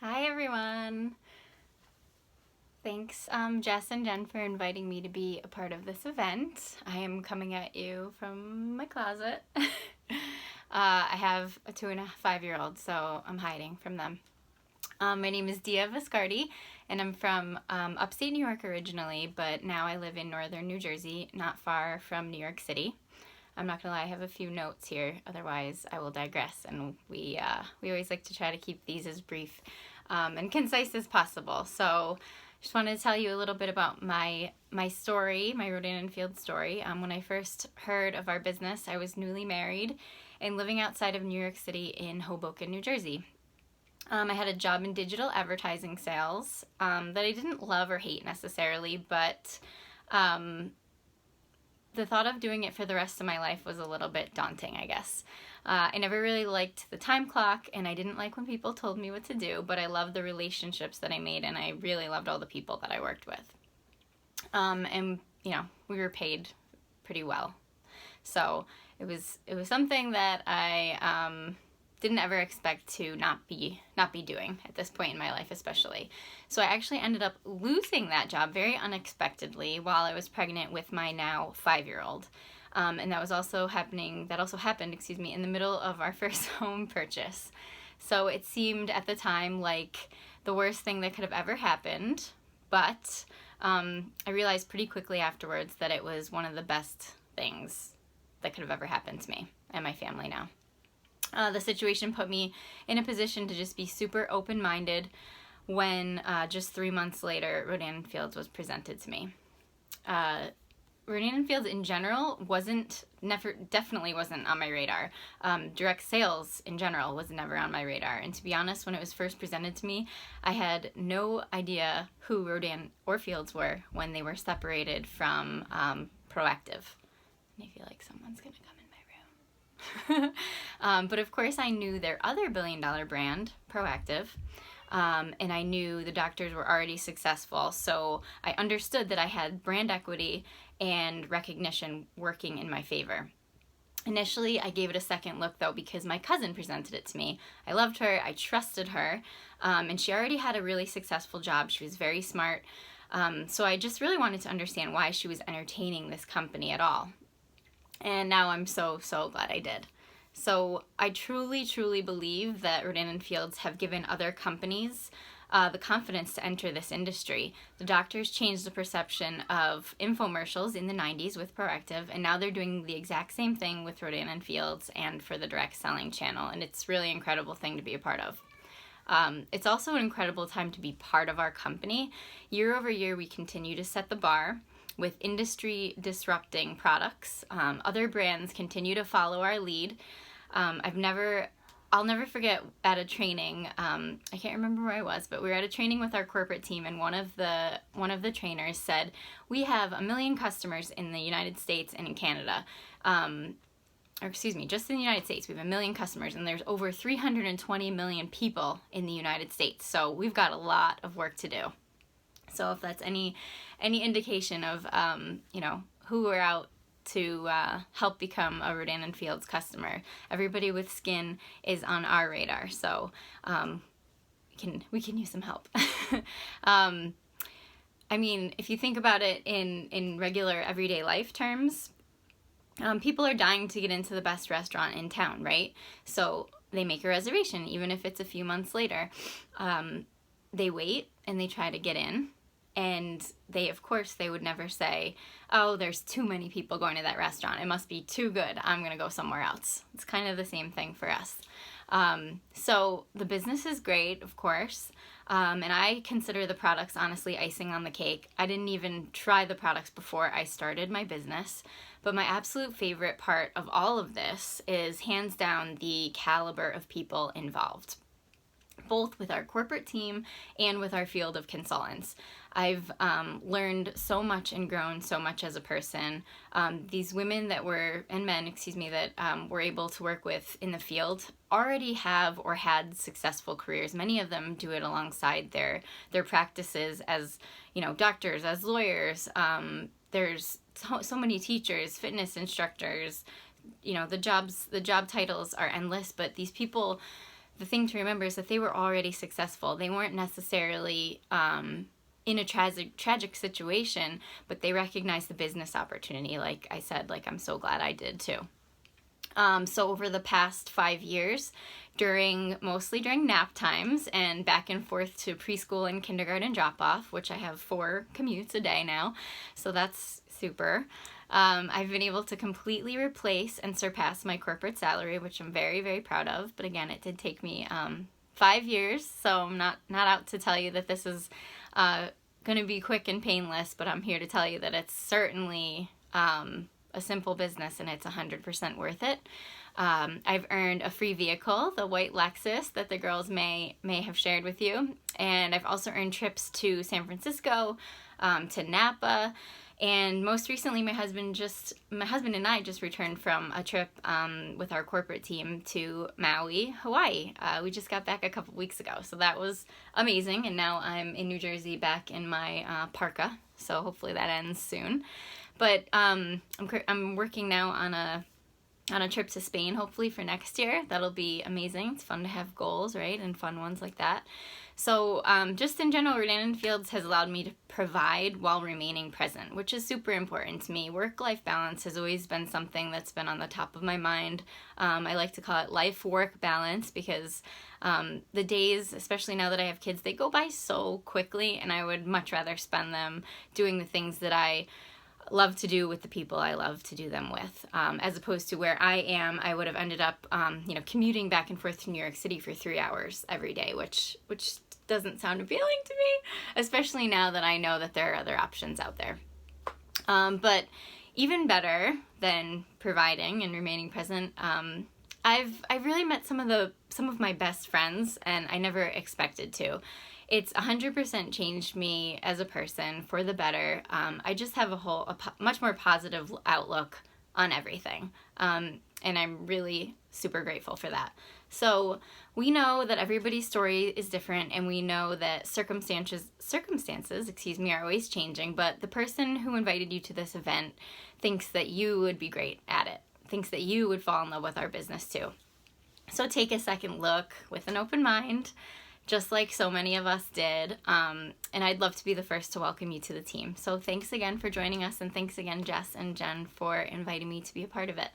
Hi everyone! Thanks Jess and Jen for inviting me to be a part of this event. I am coming at you from my closet. I have a 2.5-year-old, so I'm hiding from them. My name is Dia Viscardi, and I'm from upstate New York originally, but now I live in northern New Jersey, not far from New York City. I'm not gonna lie, I have a few notes here, otherwise I will digress, and we always like to try to keep these as brief and concise as possible. So just wanted to tell you a little bit about my story, my Rodan & Fields story. When I first heard of our business, I was newly married and living outside of New York City in Hoboken, New Jersey. I had a job in digital advertising sales that I didn't love or hate necessarily, but the thought of doing it for the rest of my life was a little bit daunting, I guess. I never really liked the time clock, and I didn't like when people told me what to do, but I loved the relationships that I made, and I really loved all the people that I worked with. And, you know, we were paid pretty well. So it was something that I didn't ever expect to not be doing at this point in my life, especially. So I actually ended up losing that job very unexpectedly while I was pregnant with my now 5-year-old. And that also happened, in the middle of our first home purchase. So it seemed at the time like the worst thing that could have ever happened, but I realized pretty quickly afterwards that it was one of the best things that could have ever happened to me and my family now. The situation put me in a position to just be super open-minded when just 3 months later, Rodan & Fields was presented to me. Rodan & Fields in general definitely wasn't on my radar. Direct sales in general was never on my radar. And to be honest, when it was first presented to me, I had no idea who Rodan or Fields were when they were separated from Proactive. And I feel like someone's gonna come in my room. But of course I knew their other billion-dollar brand, Proactive. And I knew the doctors were already successful, so I understood that I had brand equity and recognition working in my favor. Initially, I gave it a second look though because my cousin presented it to me. I loved her, I trusted her, and she already had a really successful job. She was very smart, so I just really wanted to understand why she was entertaining this company at all. And now I'm so glad I did. So I truly believe that Rodan & Fields have given other companies the confidence to enter this industry. The doctors changed the perception of infomercials in the 90s with Proactive, and now they're doing the exact same thing with Rodan & Fields and for the direct selling channel, and it's really an incredible thing to be a part of. It's also an incredible time to be part of our company. Year over year, we continue to set the bar with industry disrupting products. Other brands continue to follow our lead. I'll never forget at a training, I can't remember where I was, but we were at a training with our corporate team, and one of the trainers said, we have 1 million customers in the United States and in Canada. Or excuse me, just in the United States, we have 1 million customers, and there's over 320 million people in the United States. So we've got a lot of work to do. So if that's any indication of, who we're out to help become a Rodan & Fields customer, everybody with skin is on our radar. So we can use some help. I mean, if you think about it in regular everyday life terms, people are dying to get into the best restaurant in town, right? So they make a reservation, even if it's a few months later. They wait and they try to get in. And of course, they would never say, oh, there's too many people going to that restaurant. It must be too good. I'm going to go somewhere else. It's kind of the same thing for us. So the business is great, of course. And I consider the products, honestly, icing on the cake. I didn't even try the products before I started my business. But my absolute favorite part of all of this is hands down the caliber of people involved, both with our corporate team and with our field of consultants. I've learned so much and grown so much as a person. These women that were able to work with in the field already have or had successful careers. Many of them do it alongside their practices as, doctors, as lawyers. There's so many teachers, fitness instructors. The job titles are endless, but these people, the thing to remember is that they were already successful. They weren't necessarily in a tragic situation, but they recognized the business opportunity. Like I said, like I'm so glad I did too. So over the past 5 years, mostly during nap times and back and forth to preschool and kindergarten drop-off, which I have 4 commutes a day now, so that's super. I've been able to completely replace and surpass my corporate salary, which I'm very, very proud of. But again, it did take me 5 years, so I'm not out to tell you that this is going to be quick and painless, but I'm here to tell you that it's certainly a simple business and it's 100% worth it. I've earned a free vehicle, the white Lexus that the girls may have shared with you, and I've also earned trips to San Francisco, to Napa, and most recently my husband and I just returned from a trip with our corporate team to Maui, Hawaii. We just got back a couple weeks ago, so that was amazing, and now I'm in New Jersey back in my parka, so hopefully that ends soon. But I'm working now on a trip to Spain, hopefully for next year. That'll be amazing. It's fun to have goals, right, and fun ones like that. So just in general, Rodan & Fields has allowed me to provide while remaining present, which is super important to me. Work-life balance has always been something that's been on the top of my mind. I like to call it life-work balance because the days, especially now that I have kids, they go by so quickly, and I would much rather spend them doing the things that I love to do with the people I love to do them with, as opposed to where I am. I would have ended up, commuting back and forth to New York City for 3 hours every day, which doesn't sound appealing to me, especially now that I know that there are other options out there. But even better than providing and remaining present, I've really met some of my best friends, and I never expected to. It's 100% changed me as a person for the better. I just have a much more positive outlook on everything. And I'm really super grateful for that. So we know that everybody's story is different, and we know that circumstances, are always changing, but the person who invited you to this event thinks that you would be great at it, thinks that you would fall in love with our business too. So take a second look with an open mind, just like so many of us did, and I'd love to be the first to welcome you to the team. So thanks again for joining us, and thanks again, Jess and Jen, for inviting me to be a part of it.